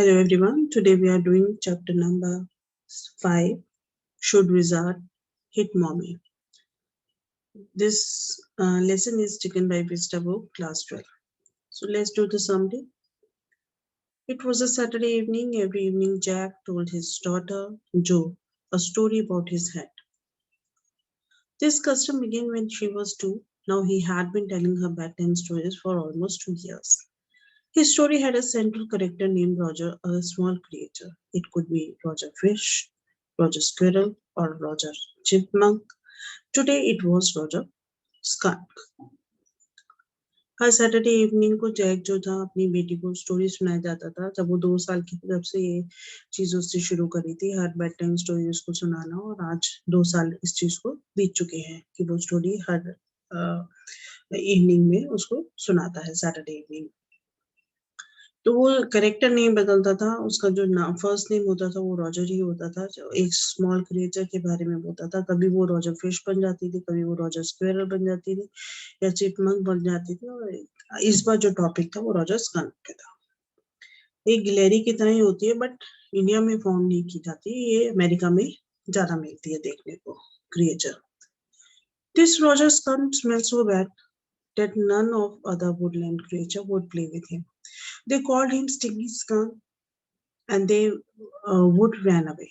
Hello everyone. Today we are doing chapter number 5. Should wizard hit mommy? This lesson is taken by Vista book class 12. So let's do the summary. It was a Saturday evening. Every evening Jack told his daughter Jo a story about his hat. This custom began when she was 2. Now he had been telling her bedtime stories for almost 2 years. His story had a central character named Roger, a small creature. It could be Roger Fish, Roger Squirrel, or Roger Chipmunk. Today it was Roger Skunk. Her Saturday evening को Jack जो था अपनी बेटी को story सुनाया जाता था जब वो 2 साल की थी तब से ये चीज उससे शुरू करी थी हर बेड टाइम स्टोरी उसको सुनाना और आज 2 साल इस चीज को बीत चुके हैं कि वो स्टोरी हर इवनिंग में उसको सुनाता है सैटरडे इवनिंग तो वो करेक्टर नेम बदलता था उसका जो नाम फर्स्ट नेम होता था वो रॉजर ही होता था जो एक स्मॉल क्रिएचर के बारे में बोलता था कभी वो रॉजर फिश बन जाती थी कभी वो रॉजर स्क्वेरल बन जाती थी या चिपमंक बन जाती थी और इस बार जो टॉपिक था वो रॉजर स्कंक का था एक गिलहरी की तरह ही होती है बट इंडिया में फॉर्म नहीं की जाती ये अमेरिका में ज्यादा मिलती है देखने को creature this Roger skunk smells so bad that none of other woodland creature would play with him. They called him Stinky Skunk and they would ran away.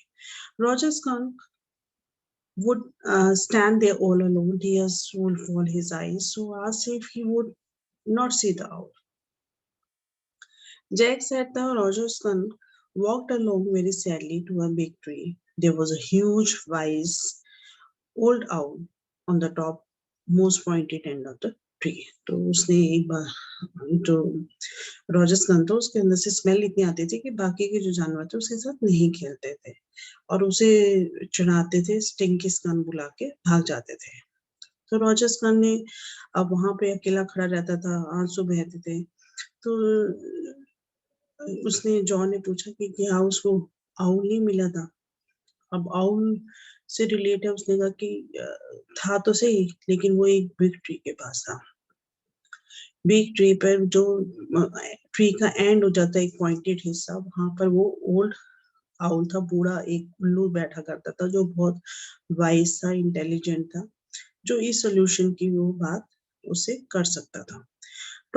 Roger Skunk would stand there all alone, tears would fall his eyes, so asked if he would not see the owl. Jack said the Roger Skunk walked along very sadly to a big tree. There was a huge, wise old owl on the top most pointed end of the tree तो उसने एक बार जो Rogers gun था उसके अंदर से smell इतनी आती थी कि बाकी के जो जानवर थे उसके साथ नहीं खेलते थे और उसे चिढ़ाते थे स्टिंकी स्कन बुला के भाग जाते थे तो रॉजर्स गन ने अब वहां पे अकेला खड़ा रहता था आंसू बहते थे तो उसने जॉन ने पूछा कि क्या उसको आउल नहीं मिला था अब आउल से रिलेट है उसने कहा कि था तो सही लेकिन वो एक बिग ट्री के पास था बिग ट्री पर जो ट्री का एंड हो जाता है एक पॉइंटेड हिस्सा वहां पर वो ओल्ड आउल था बूढ़ा एक उल्लू बैठा करता था जो बहुत वाइज था इंटेलिजेंट था जो इस सोल्यूशन की वो बात उसे कर सकता था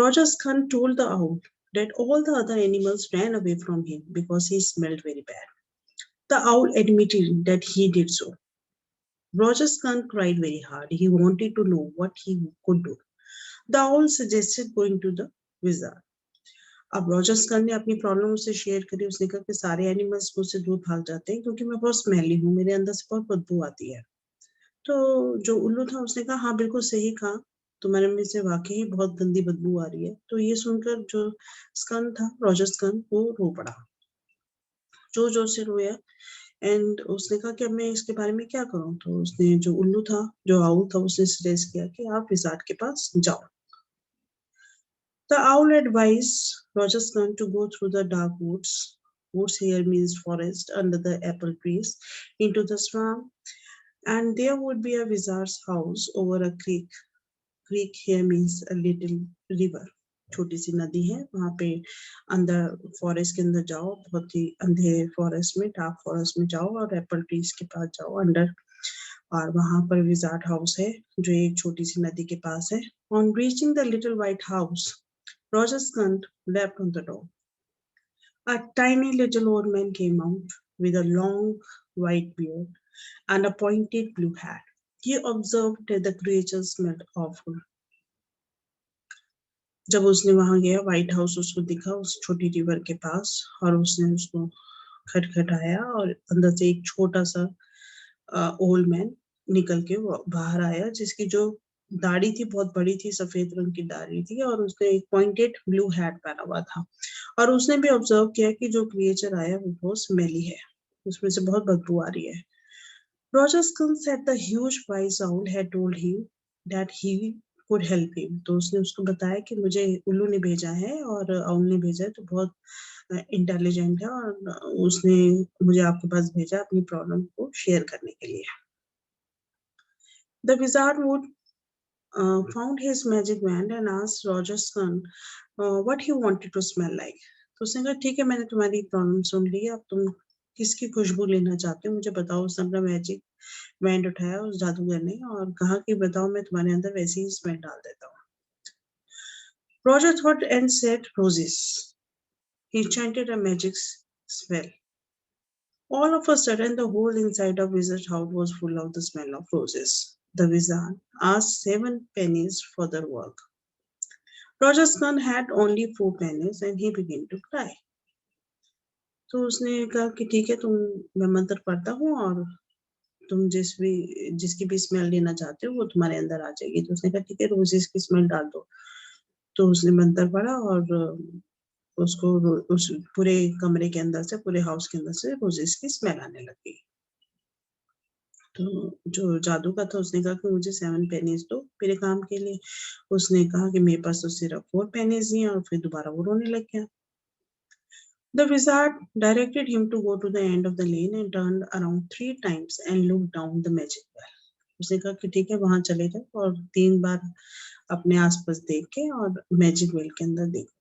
Rogers Khan told the owl that all the other animals ran away from him because he smelled very bad. The owl admitted that he did so. Rogers Khan cried very hard. He wanted to know what he could do. The owl suggested going to the wizard. अब Rogers gun ने अपनी problem उससे share करी उसने कहा कि सारे animals मुझसे दूर भाग जाते हैं क्योंकि मैं बहुत स्मेली हूँ मेरे अंदर से बहुत बदबू आती है तो जो उल्लू था उसने कहा हाँ बिल्कुल सही कहा तुम्हारे में से वाकई बहुत गंदी बदबू आ रही है तो ये सुनकर जो स्कन था रॉजर स्कन वो रो पड़ा जो जोर से रोया एंड उसने कहा कि अब मैं इसके बारे में क्या करूं तो उसने जो उल्लू था जो आउल था उसने सजेस्ट किया कि आप विजार्ड के पास जाओ The owl advised Roger Skunk to go through the dark woods. Woods here means forest under the apple trees into the swamp, and there would be a wizard's house over a creek. Creek here means a little river. छोटी सी नदी है वहां पे अंदर forest के अंदर जाओ बहुत ही अंधेरे फॉरेस्ट में डार्क फॉरेस्ट में जाओ और एप्पल ट्रीज के पास जाओ अंडर और वहां पर विजार्ड हाउस है जो एक छोटी सी नदी के पास है on reaching the little white house Roger Skunk rapped on the door. A tiny little old man came out with a long white beard and a pointed blue hat. He observed that the creature smelled awful. जब उसने वहां गया white house उसको दिखा उस छोटी river के पास और उसने उसको खटखटाया और अंदर से एक छोटा सा ओल्ड मैन निकल के बाहर आया जिसकी जो दाढ़ी थी बहुत बड़ी थी सफेद रंग की दाढ़ी थी और उसने एक पॉइंटेड ब्लू हैट पहना हुआ था और उसने भी ऑब्जर्व किया कि जो क्रिएचर आया वो बहुत स्मेली है उसमें से बहुत बदबू आ रही है Roger Skunk said the huge wise owl had told him that he could help him. तो उसने उसको बताया कि मुझे उल्लू ने भेजा है और आउल ने भेजा है तो बहुत इंटेलिजेंट है और उसने मुझे आपके पास भेजा अपनी प्रॉब्लम को शेयर करने के लिए The wizard would found his magic wand and asked Roger Skunk what he wanted to smell like. तो उसने कहा ठीक है, मैंने तुम्हारी प्रॉब्लम सुन ली है, अब तुम किसकी खुशबू लेना चाहते हो मुझे बताओ। उसने अपना मैजिक बैंड उठाया उस जादूगर ने और कहा कि बताओ, मैं तुम्हारे अंदर वैसे ही स्मेल डाल देता हूँ। Roger thought and said roses. He chanted a magic spell. All of a sudden, the whole inside of Wizard's house was full of the smell of roses. The wizard asked 7 pennies for their work. Roger's gun had only 4 pennies and he began to cry. तो उसने कहा कि ठीक है, तुम मैं मंत्र पढ़ता हूँ और तुम जिसकी भी स्मेल लेना चाहते हो वो तुम्हारे अंदर आ जाएगी। तो उसने कहा ठीक है, रोजेस की स्मेल डाल दो। तो उसने मंत्र पढ़ा और उसको उस पूरे कमरे के अंदर से, पूरे हाउस के अंदर से रोजेस की स्मेल आने लगी। तो जो जादू का था उसने कहा कि मुझे 7 पेनीज दो मेरे काम के लिए। उसने कहा कि मेरे पास तो सिर्फ 4 पेनीज ही हैं, और फिर दोबारा वो रोने लग गया। The wizard directed him to go to the end of the lane and turned around 3 times and looked down the magic well. उसने कहा कि ठीक है, वहां चले जाओ और 3 बार अपने आसपास देख के और मैजिक वेल के अंदर देखो।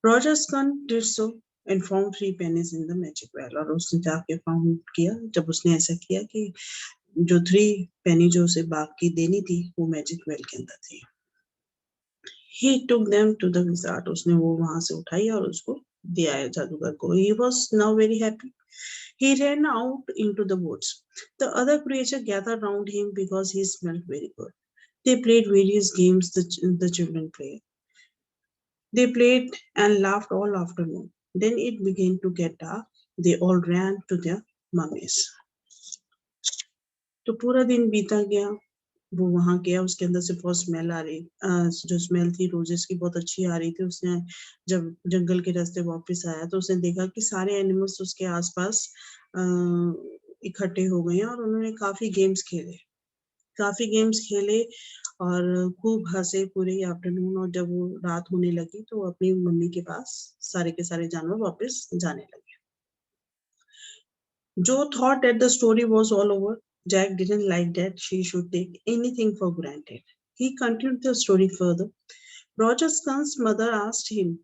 Roger's son did so and found 3 pennies in the magic well. और उसने जाके फाउंड किया, जब उसने ऐसा किया कि जो 3 पेनी जो उसे बाकी देनी थी वो मैजिक वेल के अंदर थी। He took them to the wizard. उसने वो वहां से उठाई और उसको दिया है जादूगर को। He was now very happy. He ran out into the woods. The other creature gathered round him because he smelled very good. They played various games the children played. They played and laughed all afternoon. Then it began to get dark. They all ran to their mummies. तो पूरा दिन बीता गया। वो वहां गया, उसके अंदर से बहुत स्मेल आ रही, जो स्मेल थी रोजेस की बहुत अच्छी आ रही थी। उसने जब जंगल के रास्ते वापस आया तो उसने देखा कि सारे एनिमल्स उसके आसपास इकट्ठे हो गए हैं और उन्होंने काफी गेम्स खेले और खूब हंसे पूरे आफ्टरनून। और जब वो रात होने लगी तो वो अपनी मम्मी के पास सारे के सारे जानवर वापस जाने लगे। Joe thought that the story was all over. Jack didn't like that she should take anything for granted. He continued the story further. Roger's son's mother asked him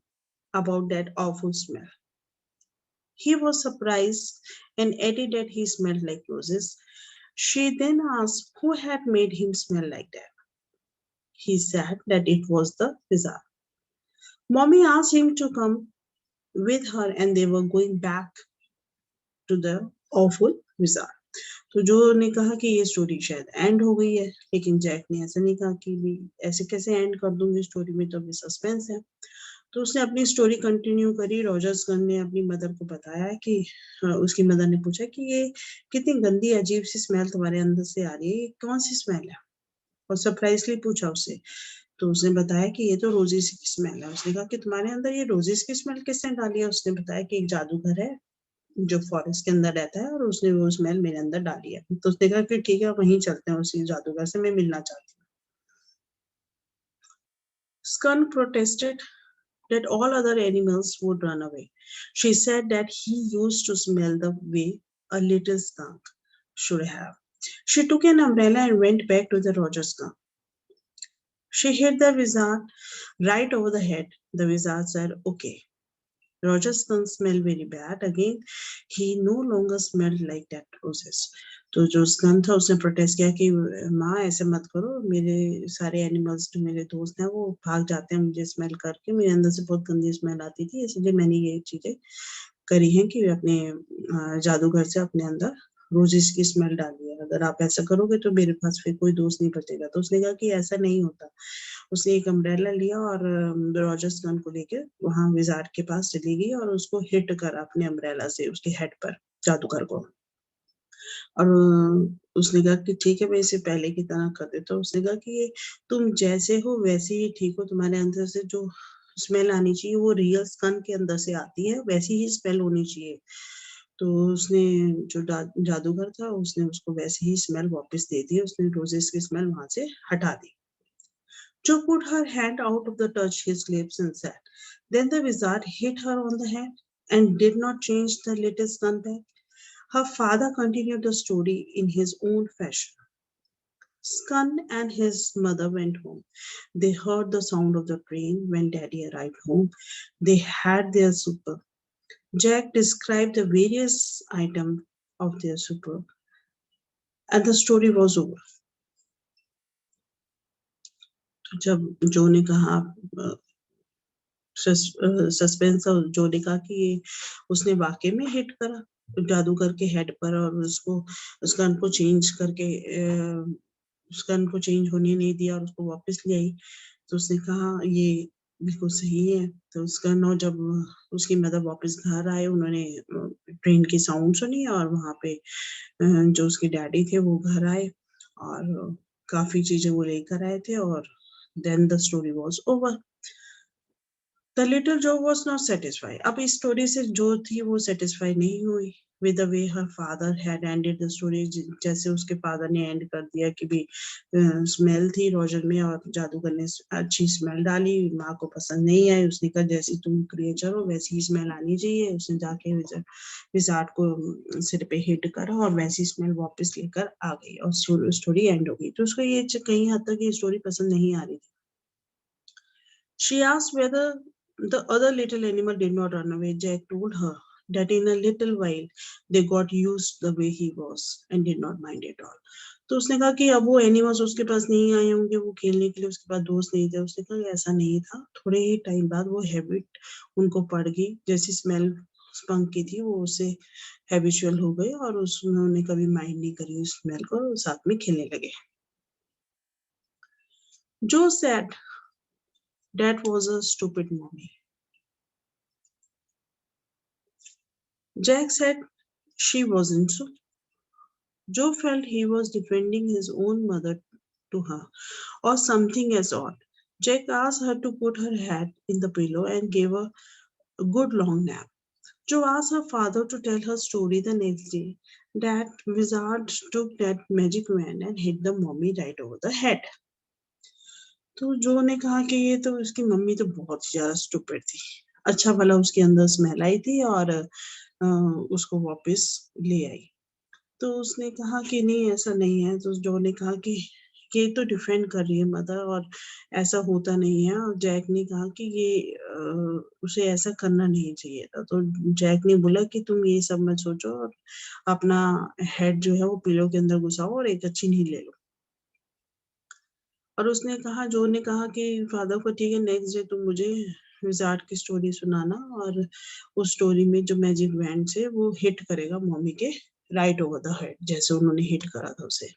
about that awful smell. He was surprised and added that he smelled like roses. She then asked who had made him smell like that. He said that it was the wizard. Mommy asked him to come with her and they were going back to the awful wizard. तो जो ने कहा कि ये story शायद and हो गई है, लेकिन जैक ने ऐसा नहीं कहा कि भी ऐसे कैसे एंड कर दूंगी स्टोरी में, तो अभी सस्पेंस है। तो उसने अपनी स्टोरी कंटिन्यू करी। रॉजर्स गन ने अपनी मदर को बताया कि उसकी मदर ने पूछा कि ये कितनी गंदी अजीब सी स्मेल तुम्हारे अंदर से आ रही है, ये कौन सी स्मेल है, और सरप्राइजली पूछा उससे। तो उसने बताया कि ये तो रोजेस की स्मेल है। उसने कहा कि तुम्हारे अंदर ये रोजेस की स्मेल किसने डाली है। उसने बताया कि एक जादूगर है जो फॉरेस्ट के अंदर रहता है और उसने वो स्मेल मेरे अंदर डाली है। तो उसने कहा कि ठीक है, वहीं चलते हैं, उसी जादूगर से मैं मिलना चाहती हूँ। Skunk protested that all other animals would run away. She said that he used to smell the way a little skunk should have. She took an umbrella and went back to the Roger skunk. She hit the wizard right over the head. The wizard said, okay. Roger's gun smelled very bad. Again, he no longer smelled like that roses. तो जो स्कन था उसने protest किया कि माँ ऐसे मत करो, मेरे सारे एनिमल्स जो मेरे दोस्त हैं वो भाग जाते हैं मुझे स्मेल करके, मेरे अंदर से बहुत गंदी स्मेल आती थी, इसलिए मैंने ये चीजें करी हैं कि अपने जादूगर से अपने अंदर रोजेस की स्मेल डाली है। अगर आप ऐसा करोगे तो मेरे पास फिर कोई दोस्त नहीं बचेगा। तो उसने कहा कि ऐसा नहीं होता। उसने एक अम्ब्रेला लिया और रॉजर्स गन को लेके वहां विजार्ड के पास चली गई और उसको हिट करा अपने अम्ब्रेला से उसके हेड पर, जादूगर को। और उसने कहा कि ठीक है, मैं इसे पहले की तरह कर देता हूँ। उसने कहा कि ये तुम जैसे हो वैसे ही ठीक हो, तुम्हारे अंदर से जो स्मेल आनी चाहिए वो रियल स्कन के अंदर से आती है, वैसी ही स्मेल होनी चाहिए। तो उसने जो जादूगर था उसने उसको वैसे ही स्मेल वापस दे दी। उसने रोजेस की स्मेल वहां से हटा दी। Jo put her hand out to touch his lips and said, then the wizard hit her on the head and did not change the latest gun back. Her father continued the story in his own fashion. Skun and his mother went home. They heard the sound of the train when Daddy arrived home. They had their supper. Jack described the various items of their supper, and the story was over. तो जब जो ने कहा suspense और जो ने कहा कि ये उसने वाकई में हिट करा जादूगर के हेड पर और उसको उस गन को चेंज करके उस गन को चेंज होने नहीं दिया और उसको वापस ले आई। तो उसने कहा ये बिल्कुल सही है। तो उस गन और जब उसकी मदर वापस घर आए उन्होंने ट्रेन की साउंड सुनी और वहाँ पे जो उसके डैडी थे वो घर आए और काफ़ी चीज़ें वो लेकर आए थे और then the story was over. The little Jo was not satisfied. अब इस स्टोरी से जो थी वो सेटिस्फाई नहीं हुई with the way her father had ended the story. जैसे उसके फादर ने एंड कर दिया कि भी स्मेल थी रोजर में और जादूगर ने अच्छी स्मेल डाली, माँ को पसंद नहीं आई। उसने कहा जैसी तुम क्रिएचर हो वैसी ही स्मेल आनी चाहिए। उसने जाके विजार्ड को सिर पे हिट करा और वैसी स्मेल वापस लेकर आ गई और स्टोरी एंड हो गई। तो उसको ये कहीं हद तक ये स्टोरी पसंद नहीं आ रही थी। She asked whether the other little animal did not run away. Jack told her that in a little while they got used the way he was and did not mind at all. तो उसने कहा कि अब वो animals उसके पास नहीं आए होंगे, वो खेलने के लिए उसके पास दोस्त नहीं थे। उसने कहा ऐसा नहीं था, थोड़े ही टाइम बाद वो हैबिट उनको पड़ गई। जैसी स्मेल स्पंक की थी वो उससे हैबिचुअल हो गए और उन्होंने कभी माइंड नहीं करी उस स्मेल को, साथ में खेलने लगे। जो said that was a stupid mommy. Jack said she wasn't so. Joe felt he was defending his own mother to her, or something as odd. Jack asked her to put her head in the pillow and gave her a good long nap. Joe asked her father to tell her story the next day. That wizard took that magic wand and hit the mommy right over the head. तो जो ने कहा कि ये तो उसकी mummy तो बहुत ही ज्यादा स्टूपिड थी। अच्छा भला उसके अंदर स्मेल आई थी और उसको वापस ले आई। तो उसने कहा कि नहीं ऐसा नहीं है। तो जो ने कहा कि ये तो डिफेंड कर रही है मदर और ऐसा होता नहीं है। और जैक ने कहा कि ये उसे ऐसा करना नहीं चाहिए था। तो जैक ने बोला कि तुम ये सब मत सोचो और अपना हेड जो है वो पिलो के अंदर घुसाओ और एक अच्छी नींद ले लो। और उसने कहा जो ने कहा कि फादर को ठीक है नेक्स्ट डे तुम मुझे विजार्ड की स्टोरी सुनाना और उस स्टोरी में जो मैजिक वैंड से वो हिट करेगा मम्मी के राइट ओवर द हेड जैसे उन्होंने हिट करा था उसे।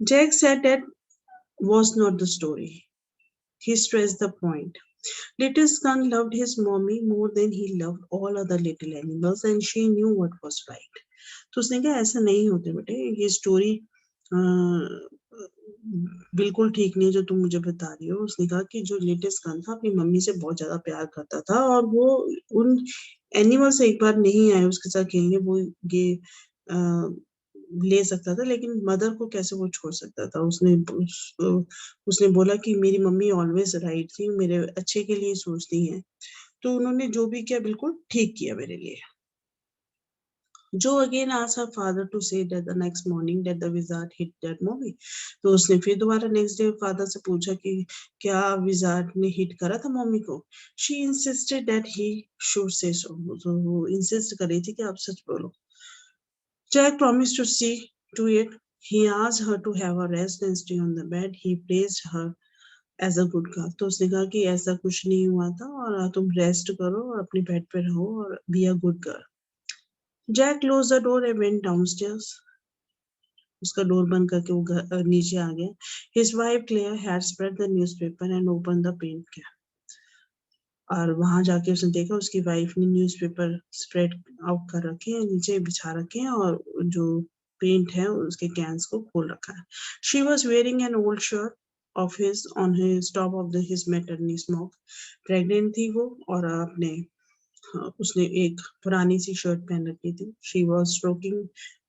Jack said that was not the story. He stressed the point. Little Skunk loved his mommy more than he loved all other little animals and she knew what was right. तो उसने कहा ऐसा नहीं होते बेटे, ये स्टोरी बिल्कुल ठीक नहीं जो तुम मुझे बता रही हो। उसने कहा कि जो लिटिल स्कंक था अपनी मम्मी से बहुत ज्यादा प्यार करता था और वो उन एनिमल से एक बार नहीं आए उसके साथ खेलने, वो ये ले सकता था लेकिन मदर को कैसे वो छोड़ सकता था। उसने बोला कि मेरी मम्मी ऑलवेज राइट थी, मेरे अच्छे के लिए सोचती हैं। तो उन्होंने जो भी किया बिल्कुल ठीक किया मेरे लिए। Joe again asked her father to say that the next morning that the wizard hit that mommy. तो उसने फिर दोबारा नेक्स्ट डे फादर से पूछा कि क्या विजार्ड ने हिट करा था मम्मी को। She insisted that he should say so. तो वो इंसिस्ट कर रही थी कि आप सच बोलो। Jack promised to see to it. He asked her to have a rest and stay on the bed. He praised her as a good girl. तो उसने कहा कि ऐसा कुछ नहीं हुआ था और तुम रेस्ट करो और अपनी बेड पे रहो और be a good girl. Jack closed the door and went downstairs. उसका डोर बंद करके वो नीचे आ गया। His wife Claire had spread the newspaper and opened the paint can. और वहां जाके उसने देखा उसकी वाइफ ने न्यूज़पेपर स्प्रेड आउट कर रखे हैं, नीचे बिछा रखे हैं और जो पेंट है उसके कैंस को खोल रखा है। She was wearing an old shirt of his on his top of his maternity smock. Pregnant थी वो और अपने उसने एक पुरानी सी शर्ट पहन रखी थी। She was stroking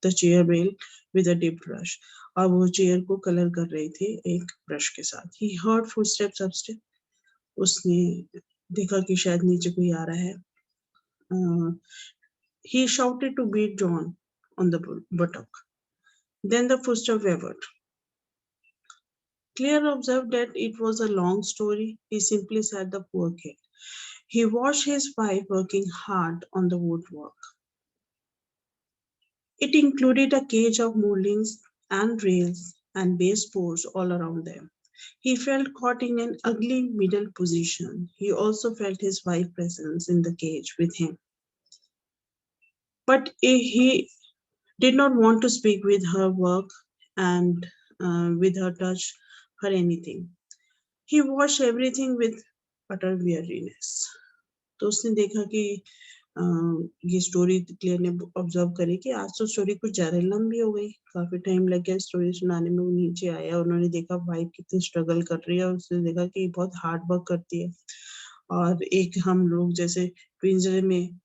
the chair rail with a deep brush. और वो चेयर को कलर कर रही थी एक ब्रश के साथ। He heard footsteps upstairs. उसने देखा कि शायद नीचे कोई आ रहा है। He shouted to beat John on the buttock. Then the footsteps wavered. Claire observed that it was a long story. He simply said the poor kid. He watched his wife working hard on the woodwork. It included a cage of moldings and rails and baseboards all around them. He felt caught in an ugly middle position. He also felt his wife's presence in the cage with him. But he did not want to speak with her work and with her touch her anything. He watched everything with utter weariness. तो उसने देखा कि ये story clear ने observe करी कि आज तो स्टोरी कुछ ज्यादा लंबी हो गई, काफी टाइम लग गया स्टोरी सुनाने में। वो नीचे आया, उन्होंने देखा वाइफ कितनी स्ट्रगल कर रही है, और उसने देखा कि बहुत हार्ड वर्क करती है, और एक हम लोग जैसे पिंजरे में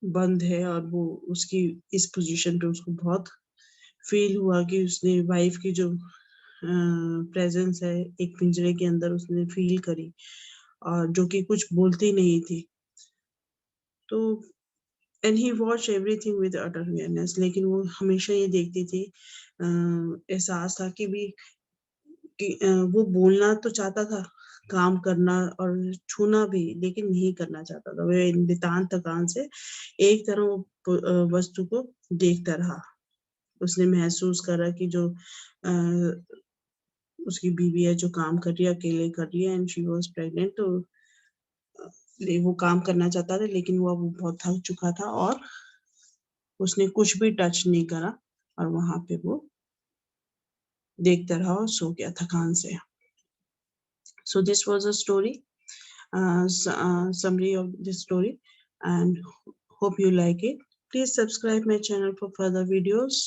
बंद है, और वो उसकी इस पोजीशन पे उसको बहुत फील हुआ कि उसने वाइफ की जो प्रेजेंस है एक पिंजरे के अंदर उसने फील करी, और जो कि कुछ बोलती नहीं थी। तो and he watch everything with utter awareness, लेकिन वो हमेशा ये देखती थी, एहसास था कि भी कि वो बोलना तो चाहता था, काम करना और छूना भी, लेकिन नहीं करना चाहता था। वो नितांत थकान से एक तरह वो वस्तु को देखता रहा। उसने महसूस करा कि जो उसकी बीवी है जो काम कर रही है, अकेले कर रही है, एंड शी वाज प्रेग्नेंट। तो वो काम करना चाहता था, लेकिन वो अब बहुत थक चुका था, और उसने कुछ भी टच नहीं करा, और वहां पे वो देखता रहा और सो गया थकान से। So this was a story, summary of this story, and hope you like it. Please subscribe my channel for further videos.